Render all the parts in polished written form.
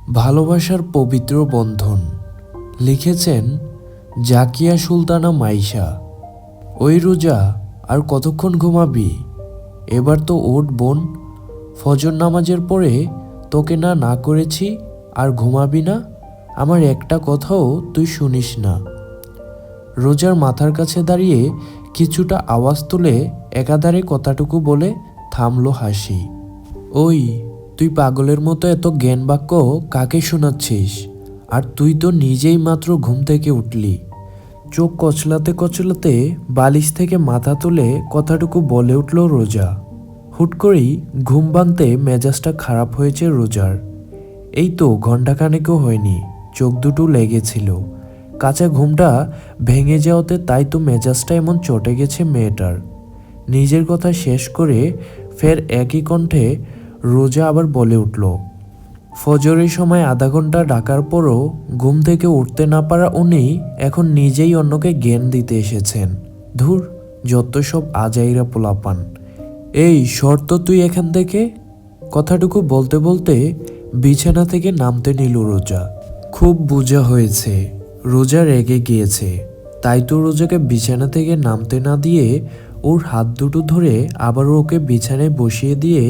ভালোবাসার পবিত্র বন্ধন লিখেছেন জাকিয়া সুলতানা মাইশা। ওই রোজা, আর কতক্ষণ ঘুমাবি? এবার তো ওঠ বোন, ফজর নামাজের পরে তোকে না করেছি আর ঘুমাবি না? আমার একটা কথাও তুই শুনিস না। রোজার মাথার কাছে দাঁড়িয়ে কিছুটা আওয়াজ তুলে একাধারে কথাটুকু বলে থামলো হাসি। ওই, তুই পাগলের মতো এত জ্ঞান বাক্য কাকে শোনাচ্ছিস? আর তুই তো নিজেই মাত্র ঘুম থেকে উঠলি। চোখ কচলাতে কচলাতে বালিশ থেকে মাথা তুলে কথাটুকু বলে উঠল রোজা। হুট করেই ঘুম ভাঙতে মেজাজটা খারাপ হয়েছে রোজার। এই তো ঘণ্টাখানেকও হয়নি, চোখ দুটো লেগেছিল। কাঁচা ঘুমটা ভেঙে যাওয়াতে তাই তো মেজাজটা এমন চটে গেছে মেয়েটার। নিজের কথা শেষ করে ফের একই কণ্ঠে রোজা আবার বলে উঠল, ফজরের সময় আধা ঘন্টা ডাকার পরও ঘুম থেকে উঠতে না পারা উনি এখন নিজেই অন্যকে জ্ঞান দিতে এসেছেন। ধুর, যত সব আজাইরা পোলাপান। এই শর্ত তুই এখান থেকে। কথাটুকু বলতে বলতে বিছানা থেকে নামতে নিল রোজা। খুব বোঝা হয়েছে, রোজা রেগে গিয়েছে। তাই তো রোজাকে বিছানা থেকে নামতে না দিয়ে ওর হাত দুটো ধরে আবার ওকে বিছানায় বসিয়ে দিয়ে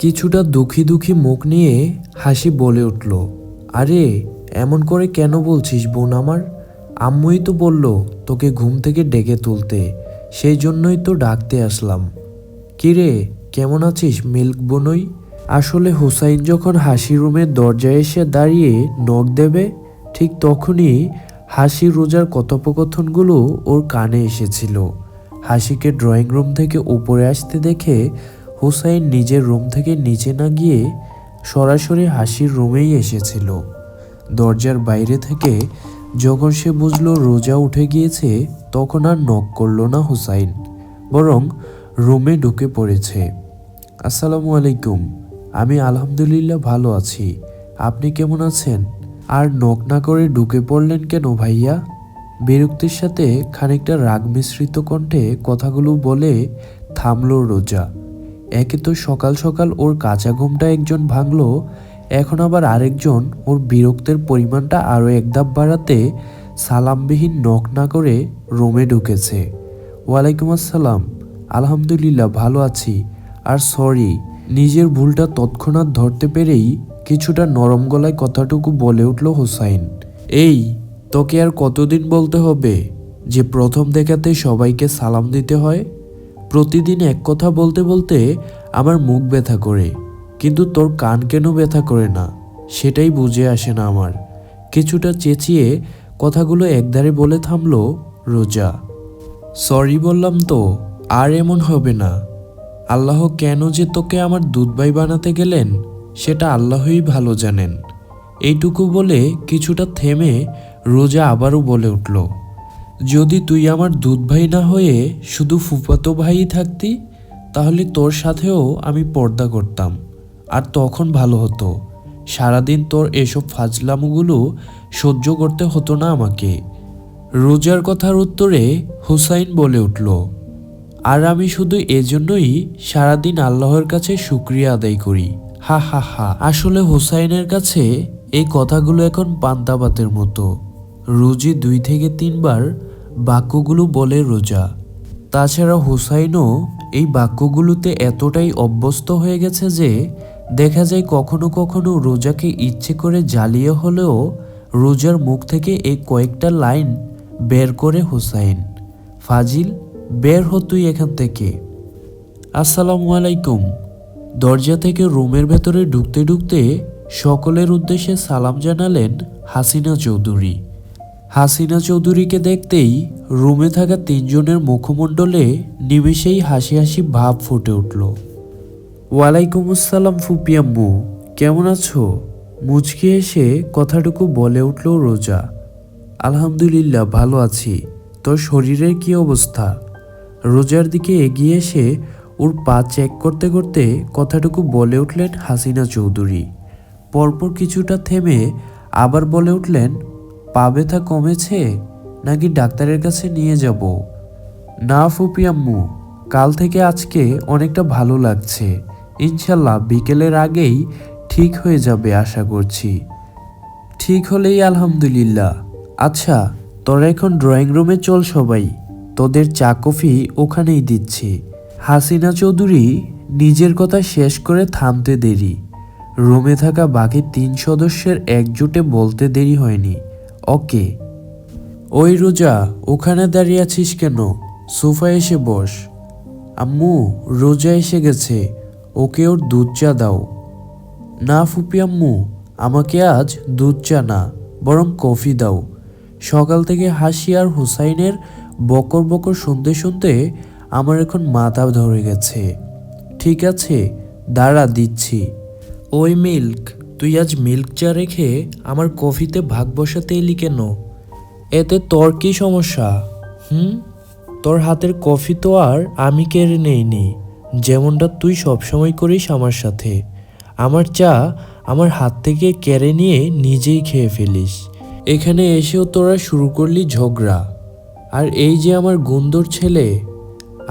কিছুটা দুঃখী দুঃখী মুখ নিয়ে হাসি বলে উঠল, আরে এমন করে কেন বলছিস বোন আমার? আম্মুই তো বলল তোকে ঘুম থেকে ডেকে তুলতে, সেই জন্যই তো ডাকতে আসলাম। কিরে, কেমন আছিস মিল্ক বোনই? আসলে হুসাইন যখন হাসি রুমের দরজায় এসে দাঁড়িয়ে নখ দেবে, ঠিক তখনই হাসি রোজার কথোপকথনগুলো ওর কানে এসেছিল। হাসিকে ড্রয়িং রুম থেকে উপরে আসতে দেখে হুসাইন নিজের রুম থেকে নিচে না গিয়ে সরাসরি হাসির রুমেই এসেছিল। দরজার বাইরে থেকে যখন সে বুঝলো রোজা উঠে গিয়েছে, তখন আর নক করল না হুসাইন, বরং রুমে ঢুকে পড়েছে। আসসালামু আলাইকুম। আমি আলহামদুলিল্লাহ ভালো আছি, আপনি কেমন আছেন? আর নক না করে ঢুকে পড়লেন কেন ভাইয়া? বিরক্তির সাথে খানিকটা রাগ মিশ্রিত কণ্ঠে কথাগুলো বলে থামল রোজা। একে তো সকাল সকাল ওর কাঁচা ঘুমটা একজন ভাঙলো, এখন আবার আরেকজন ওর বিরক্তের পরিমাণটা আরও এক ধাপ বাড়াতে সালামবিহীন নক না করে রুমে ঢুকেছে। ওয়ালাইকুম আসসালাম, আলহামদুলিল্লাহ ভালো আছি, আর সরি। নিজের ভুলটা তৎক্ষণাৎ ধরতে পেরেই কিছুটা নরম গলায় কথাটুকু বলে উঠল হুসাইন। এই, তোকে আর কতদিন বলতে হবে যে প্রথম দেখাতে সবাইকে সালাম দিতে হয়? প্রতিদিন এক কথা বলতে বলতে আমার মুখ ব্যথা করে, কিন্তু তোর কান কেন ব্যথা করে না সেটাই বুঝে আসে না আমার। কিছুটা চেঁচিয়ে কথাগুলো একধারে বলে থামলো রোজা। সরি বললাম তো, আর এমন হবে না। আল্লাহ কেন যে তোকে আমার দুধভাই বানাতে গেলেন সেটা আল্লাহই ভালো জানেন। এইটুকু বলে কিছুটা থেমে রোজা আবারও বলে উঠল, যদি তুই আমার দুধ ভাই না হয়ে শুধু ফুফাতো ভাই থাকতি, তাহলে তোর সাথেও আমি পর্দা করতাম, আর তখন ভালো হতো। সারাদিন তোর এসব ফাজলামুগুলো সহ্য করতে হতো না আমাকে। রোজার কথার উত্তরে হুসাইন বলে উঠল, আর আমি শুধু এজন্যই সারাদিন আল্লাহর কাছে শুকরিয়া আদায় করি। হা হা হা। আসলে হুসাইনের কাছে এই কথাগুলো এখন পান্তা ভাতের মতো। রোজই 2 থেকে 3 বার বাক্যগুলো বলে রোজা। তাছাড়া হুসাইনও এই বাক্যগুলোতে এতটাই অভ্যস্ত হয়ে গেছে যে দেখা যায় কখনো কখনো রোজাকে ইচ্ছে করে জ্বালিয়ে হলেও রোজার মুখ থেকে এই কয়েকটা লাইন বের করে হুসাইন, ফাজিল, বের হ তুই এখান থেকে। আসসালামু আলাইকুম। দরজা থেকে রুমের ভেতরে ঢুকতে ঢুকতে সকলের উদ্দেশ্যে সালাম জানালেন হাসিনা চৌধুরী। হাসিনা চৌধুরীকে দেখতেই রুমে থাকা 3 জনের মুখমণ্ডলে নিমেষেই হাসি হাসি ভাব ফুটে উঠল। ওয়ালাইকুম আসসালাম ফুপি আম্মু, কেমন আছো? মুচকি এসে কথাটুকু বলে উঠল রোজা। আলহামদুলিল্লাহ ভালো আছি, তোর শরীরের কি অবস্থা? রোজার দিকে এগিয়ে এসে ওর পা চেক করতে করতে কথাটুকু বলে উঠলেন হাসিনা চৌধুরী। পরপর কিছুটা থেমে আবার বলে উঠলেন, পা ব্যথা কমেছে নাকি ডাক্তারের কাছে নিয়ে যাব? না ফুপি আম্মু, কাল থেকে আজকে অনেকটা ভালো লাগছে, ইনশাল্লাহ বিকেলের আগেই ঠিক হয়ে যাবে আশা করছি। ঠিক হলেই আলহামদুলিল্লাহ। আচ্ছা, তোরা এখন ড্রয়িং রুমে চল সবাই, তোদের চা কফি ওখানেই দিচ্ছি। হাসিনা চৌধুরী নিজের কথা শেষ করে থামতে দেরি। রুমে থাকা বাকি 3 সদস্যের একজোটে বলতে দেরি হয়নি, ওকে। ওই রোজা, ওখানে দাঁড়িয়ে আছিস কেন? সোফায় এসে বস। আম্মু, রোজা এসে গেছে, ওকে ওর দুধ চা দাও। না ফুপি আম্মু, আমাকে আজ দুধ চা না, বরং কফি দাও। সকাল থেকে হাসি আর হুসাইনের বকর বকর শুনতে শুনতে আমার এখন মাথা ধরে গেছে। ঠিক আছে, দাঁড়া দিচ্ছি। ওই মিল্ক, তুই আজ মিল্ক চা রেখে আমার কফিতে ভাগ বসাতে এলি কেন? এতে তোর কি সমস্যা? তোর হাতের কফি তো আর আমি কেড়ে নেইনি, যেমনটা তুই সবসময় করিস আমার সাথে। আমার চা আমার হাত থেকে কেড়ে নিয়ে নিজেই খেয়ে ফেলিস। এখানে এসেও তোরা শুরু করলি ঝগড়া। আর এই যে আমার গুন্দর ছেলে,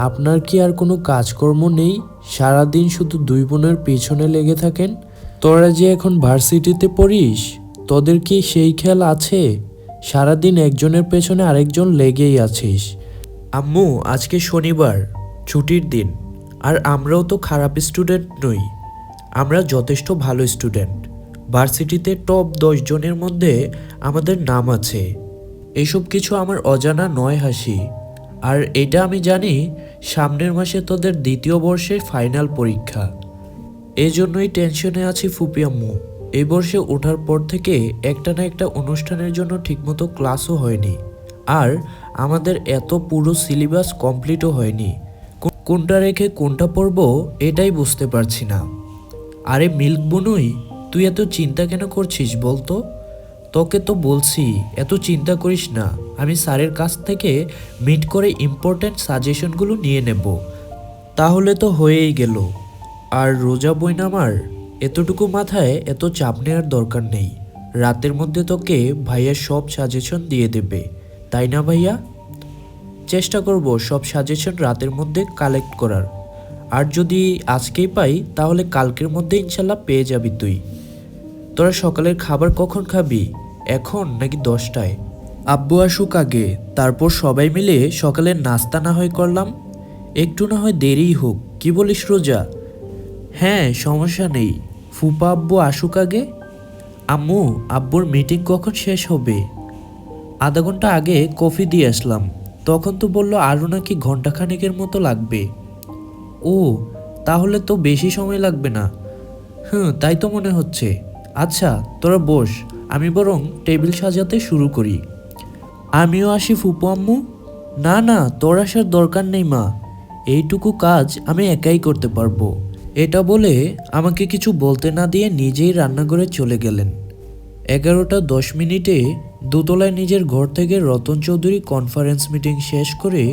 আপনার কি আর কোনো কাজকর্ম নেই? সারাদিন শুধু দুই বোনের পেছনে লেগে থাকেন। তোরা যে এখন ভার্সিটিতে পড়িস, তোদের কি সেই খেয়াল আছে? সারাদিন একজনের পেছনে আরেকজন লেগেই আছিস। আম্মু, আজকে শনিবার, ছুটির দিন। আর আমরাও তো খারাপ স্টুডেন্ট নই, আমরা যথেষ্ট ভালো স্টুডেন্ট। ভার্সিটিতে টপ 10 জনের মধ্যে আমাদের নাম আছে। এসব কিছু আমার অজানা নয় হাসি। আর এটা আমি জানি, সামনের মাসে তোদের 2য় বর্ষের ফাইনাল পরীক্ষা। এজন্যই টেনশনে আছি ফুপি আম্মু। এই বর্ষে ওঠার পর থেকে একটা না একটা অনুষ্ঠানের জন্য ঠিকমতো ক্লাসও হয়নি। আর আমাদের এত পুরো সিলেবাস কমপ্লিটও হয়নি। কোনটা রেখে কোনটা পড়বো এটাই বুঝতে পারছি না। আরে মিল্ক বুনুই, তুই এত চিন্তা কেন করছিস বলতো? তোকে তো বলছি এত চিন্তা করিস না, আমি স্যারের কাছ থেকে মিট করে ইম্পর্ট্যান্ট সাজেশনগুলো নিয়ে নেব, তাহলে তো হয়েই গেল। আর রোজা বইন আমার, এতটুকু মাথায় এত চাপ নেওয়ার দরকার নেই। রাতের মধ্যে তোকে ভাইয়া সব সাজেশন দিয়ে দেবে, তাই না ভাইয়া? চেষ্টা করব সব সাজেশন রাতের মধ্যে কালেক্ট করার। আর যদি আজকেই পাই তাহলে কালকের মধ্যে ইনশাল্লাহ পেয়ে যাবি তুই। তোরা সকালের খাবার কখন খাবি? এখন নাকি 10টায়? আব্বু আসুক আগে, তারপর সবাই মিলে সকালের নাস্তা না হয় করলাম। একটু না হয় দেরিই হোক, কি বলিস রোজা? হ্যাঁ, সমস্যা নেই, ফুপা আব্বু আসুক আগে। আম্মু, আব্বুর মিটিং কখন শেষ হবে? আধা ঘন্টা আগে কফি দিয়ে আসলাম, তখন তো বললো আরও নাকি ঘন্টাখানেকের মতো লাগবে। ও, তাহলে তো বেশি সময় লাগবে না। তাই তো মনে হচ্ছে। আচ্ছা তোরা বস, আমি বরং টেবিল সাজাতে শুরু করি। আমিও আসি ফুপু আম্মু। না না, তোর আসার দরকার নেই মা, এইটুকু কাজ আমি একাই করতে পারবো। এটা বলে আমাকে কিছু বলতে না দিয়ে নিজেই রান্নাঘরে চলে গেলেন। 11:10 দোতলায় নিজের ঘর থেকে রতন চৌধুরী কনফারেন্স মিটিং শেষ করে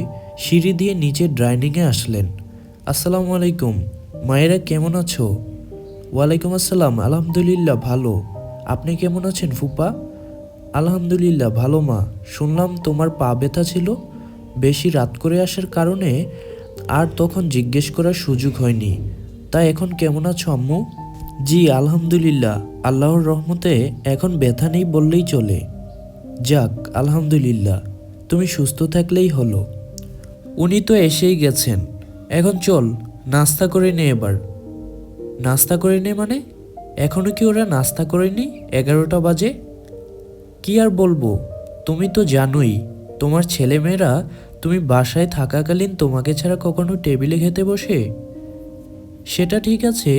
সিঁড়ি দিয়ে নিচে ডাইনিংয়ে আসলেন। আসসালামু আলাইকুম মায়েরা, কেমন আছো? ওয়ালাইকুম আসসালাম, আলহামদুলিল্লাহ ভালো। আপনি কেমন আছেন ফুপা? আলহামদুলিল্লাহ ভালো মা। শুনলাম তোমার পা ব্যথা ছিল, বেশি রাত করে আসার কারণে আর তখন জিজ্ঞেস করার সুযোগ হয়নি। তাই এখন কেমন আছো আম্মু? জি আলহামদুলিল্লাহ, আল্লাহর রহমতে এখন ব্যথা নেই বললেই চলে। যাক আলহামদুলিল্লাহ, তুমি সুস্থ থাকলেই হলো। উনি তো এসেই গেছেন, এখন চল নাস্তা করে নে এবার। নাস্তা করে নে মানে? এখনো কি ওরা নাস্তা করেনি? 11টা বাজে। কি আর বলবো, তুমি তো জানোই তোমার ছেলেমেয়েরা তুমি বাসায় থাকাকালীন তোমাকে ছাড়া কখনো টেবিলে খেতে বসে। সেটা ঠিক আছে,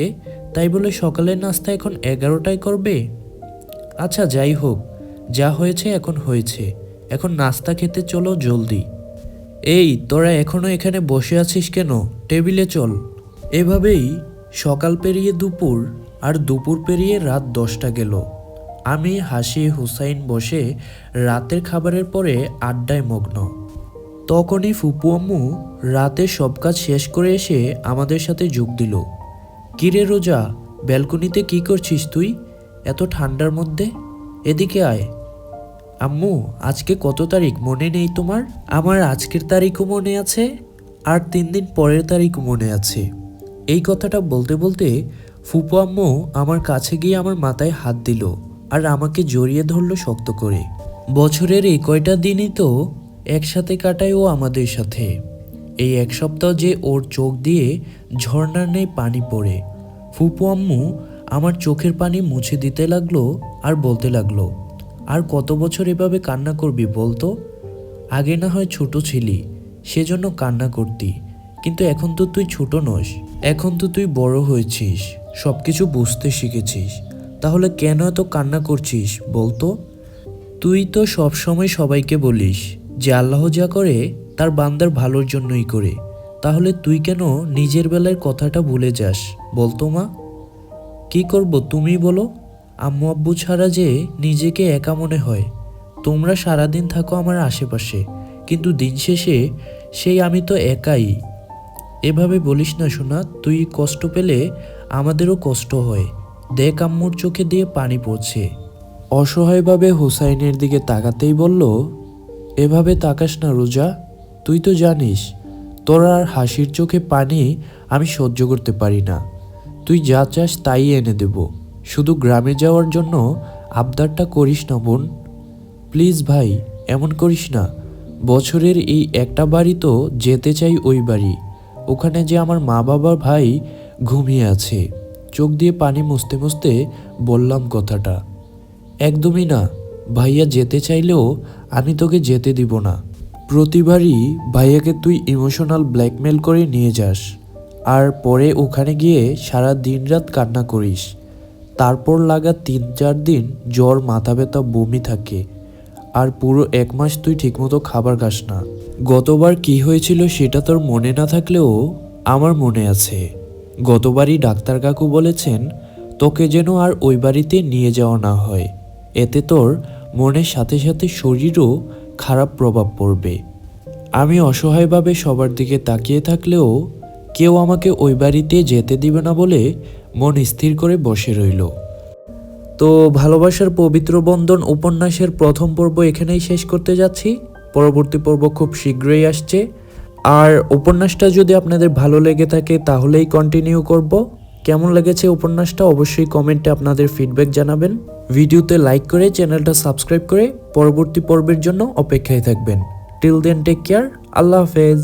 তাই বলে সকালের নাস্তা এখন 11টায় করবে? আচ্ছা যাই হোক, যা হয়েছে এখন হয়েছে, এখন নাস্তা খেতে চলো জলদি। এই তোরা এখনো এখানে বসে আছিস কেন? টেবিলে চল। এভাবেই সকাল পেরিয়ে দুপুর, আর দুপুর পেরিয়ে রাত 10টা গেল। আমি হাসি হুসাইন বসে রাতের খাবারের পরে আড্ডায় মগ্ন। তখনই ফুপু আম্মু রাতে সব কাজ শেষ করে এসে আমাদের সাথে যোগ দিল। কিরে রোজা, ব্যালকনিতে কি করছিস তুই এত ঠান্ডার মধ্যে? এদিকে আয়। আম্মু, আজকে কত তারিখ মনে নেই তোমার? আমার আজকের তারিখও মনে আছে, আর 3 দিন পরের তারিখও মনে আছে। এই কথাটা বলতে বলতে ফুপু আম্মু আমার কাছে গিয়ে আমার মাথায় হাত দিল আর আমাকে জড়িয়ে ধরলো শক্ত করে। বছরের এই কয়টা দিনই তো একসাথে কাটায় ও আমাদের সাথে। এই এক সপ্তাহ যে ওর চোখ দিয়ে ঝর্ণার নেই পানি পড়ে। ফুপু আম্মু আমার চোখের পানি মুছে দিতে লাগলো আর বলতে লাগলো, আর কত বছর এভাবে কান্না করবি বলতো? আগে না হয় ছোট ছিলি, সেজন্য কান্না করতি, কিন্তু এখন তো তুই ছোট নস, এখন তো তুই বড় হয়েছিস, সব কিছু বুঝতে শিখেছিস, তাহলে কেন এত কান্না করছিস বলতো? তুই তো সব সময় সবাইকে বলিস যে আল্লাহ যা করে তার বান্দার ভালোর জন্যই করে, তাহলে তুই কেন নিজের বেলার কথাটা ভুলে যাস বলতো মা? কি করব তুমি বলো? আম্মু আব্বু ছাড়া যে নিজেকে একা মনে হয়। তোমরা সারাদিন থাকো আমার আশেপাশে, কিন্তু দিন শেষে সেই আমি তো একাই। এভাবে বলিস না সোনা, তুই কষ্ট পেলে আমাদেরও কষ্ট হয়। দেখ আম্মুর চোখে দিয়ে পানি পড়ছে। অসহায়ভাবে হুসাইনের দিকে তাকাতেই বলল, এভাবে তাকাস না রোজা, তুই তো জানিস তোর আর হাসির চোখে পানি আমি সহ্য করতে পারি না। তুই যা চাস তাই এনে দেব, শুধু গ্রামে যাওয়ার জন্য আবদারটা করিস না বোন। প্লিজ ভাই, এমন করিস না। বছরের এই একটা বাড়ি তো যেতে চাই, ওই বাড়ি, ওখানে যে আমার মা বাবা ভাই ঘুমিয়ে আছে। চোখ দিয়ে পানি মুছতে মুছতে বললাম কথাটা। একদমই না, ভাইয়া যেতে চাইলেও আমি তোকে যেতে দিব না। প্রতিবারই ভাইয়াকে তুই ইমোশনাল ব্ল্যাকমেল করে নিয়ে যাস, আর পরে ওখানে গিয়ে সারা দিন রাত কান্না করিস। তারপর লাগা 3-4 দিন জ্বর, মাথা ব্যথা, বমি থাকে, আর পুরো 1 মাস তুই ঠিকমতো খাবার খাস না। গতবার কি হয়েছিল সেটা তোর মনে না থাকলেও আমার মনে আছে। গতবারই ডাক্তার কাকু বলেছেন তোকে যেন আর ওই বাড়িতে নিয়ে যাওয়া না হয়, এতে তোর মনের সাথে সাথে শরীরও খারাপ প্রভাব পড়বে। আমি অসহায়ভাবে সবার দিকে তাকিয়ে থাকলেও কেউ আমাকে ওই বাড়িতে যেতে দিবে না বলে মন স্থির করে বসে রইল। তো ভালোবাসার পবিত্র বন্ধন উপন্যাসের প্রথম পর্ব এখানেই শেষ করতে যাচ্ছি। পরবর্তী পর্ব খুব শীঘ্রই আসছে। আর উপন্যাসটা যদি আপনাদের ভালো লেগে থাকে তাহলেই কন্টিনিউ করব। কেমন লেগেছে উপন্যাসটা অবশ্যই কমেন্টে আপনাদের ফিডব্যাক জানাবেন। ভিডিওতে লাইক করে চ্যানেলটা সাবস্ক্রাইব করে পরবর্তী পর্বের জন্য অপেক্ষায় থাকবেন। টিল দেন টেক কেয়ার, আল্লাহ হাফেজ।